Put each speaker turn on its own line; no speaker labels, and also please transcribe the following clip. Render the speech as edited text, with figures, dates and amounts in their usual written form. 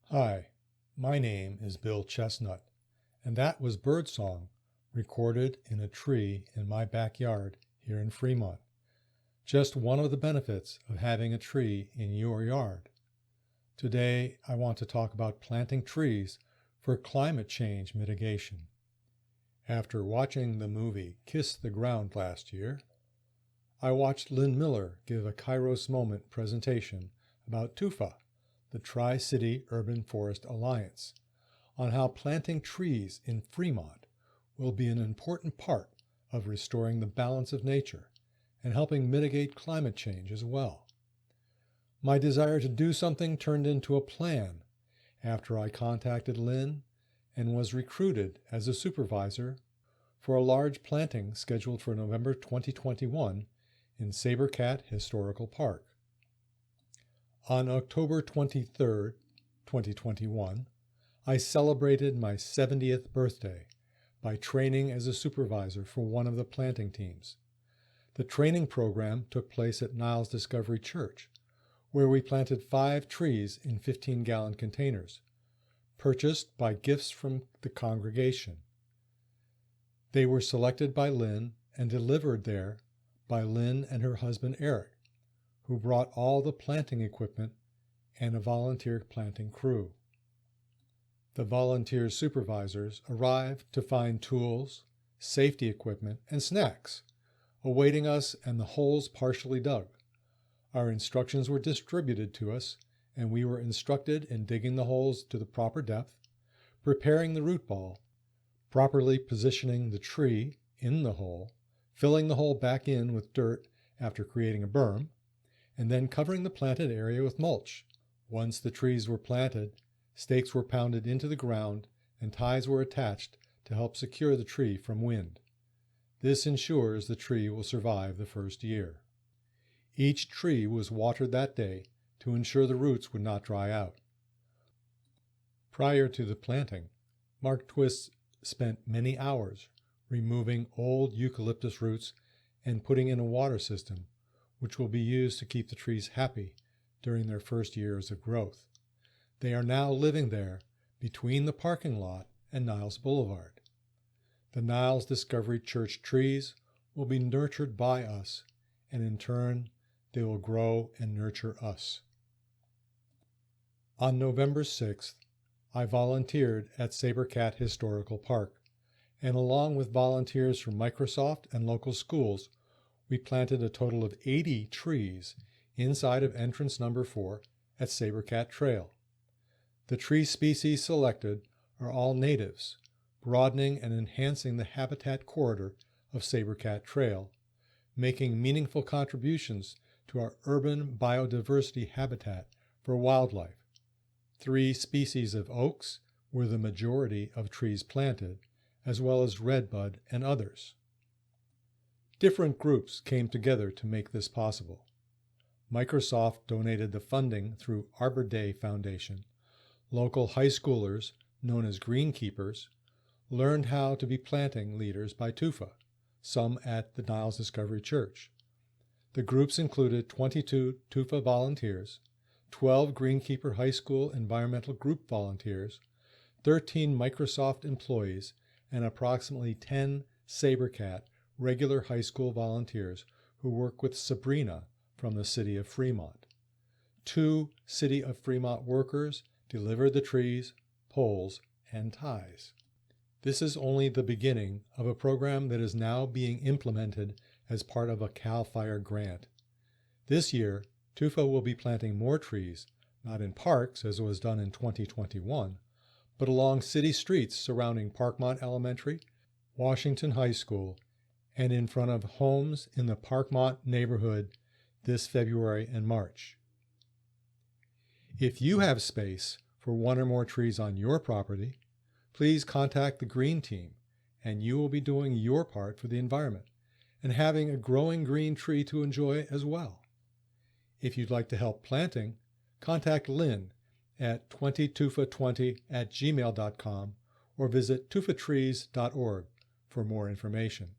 Hi, my name is Bill Chesnut, and that was Birdsong, recorded in a tree in my backyard here in Fremont. Just one of the benefits of having a tree in your yard. Today, I want to talk about planting trees for climate change mitigation. After watching the movie Kiss the Ground last year, I watched Lynn Miller give a Kairos Moment presentation about TUFA, the Tri-City Urban Forest Alliance, on how planting trees in Fremont will be an important part of restoring the balance of nature and helping mitigate climate change as well. My desire to do something turned into a plan after I contacted Lynn and was recruited as a supervisor for a large planting scheduled for November 2021 in Sabercat Historical Park. On October 23, 2021, I celebrated my 70th birthday by training as a supervisor for one of the planting teams. The training program took place at Niles Discovery Church, where we planted 5 trees in 15-gallon containers, purchased by gifts from the congregation. They were selected by Lynn and delivered there by Lynn and her husband Eric, who brought all the planting equipment and a volunteer planting crew. The volunteer supervisors arrived to find tools, safety equipment, and snacks awaiting us and the holes partially dug. Our instructions were distributed to us, and we were instructed in digging the holes to the proper depth, preparing the root ball, properly positioning the tree in the hole, filling the hole back in with dirt after creating a berm, and then covering the planted area with mulch. Once the trees were planted, stakes were pounded into the ground and ties were attached to help secure the tree from wind. This ensures the tree will survive the first year. Each tree was watered that day to ensure the roots would not dry out. Prior to the planting, Mark Twist spent many hours removing old eucalyptus roots and putting in a water system, which will be used to keep the trees happy during their first years of growth. They are now living there between the parking lot and Niles Boulevard. The Niles Discovery Church trees will be nurtured by us, and in turn, they will grow and nurture us. On November 6th, I volunteered at Sabercat Historical Park, and along with volunteers from Microsoft and local schools, we planted a total of 80 trees inside of entrance number 4 at Sabercat Trail. The tree species selected are all natives, broadening and enhancing the habitat corridor of Sabercat Trail, making meaningful contributions to our urban biodiversity habitat for wildlife. 3 species of oaks were the majority of trees planted, as well as redbud and others. Different groups came together to make this possible. Microsoft donated the funding through Arbor Day Foundation. Local high schoolers, known as greenkeepers, learned how to be planting leaders by TUFA, some at the Niles Discovery Church. The groups included 22 TUFA volunteers, 12 Greenkeeper High School environmental group volunteers, 13 Microsoft employees, and approximately 10 Sabercat regular high school volunteers who work with Sabrina from the City of Fremont. 2 City of Fremont workers delivered the trees, poles, and ties. This is only the beginning of a program that is now being implemented as part of a CAL FIRE grant. This year, TUFA will be planting more trees, not in parks as was done in 2021, but along city streets surrounding Parkmont Elementary, Washington High School, and in front of homes in the Parkmont neighborhood this February and March. If you have space for 1 or more trees on your property, please contact the Green Team, and you will be doing your part for the environment and having a growing green tree to enjoy as well. If you'd like to help planting, contact Lynn at 20tufa20@gmail.com or visit tufatrees.org for more information.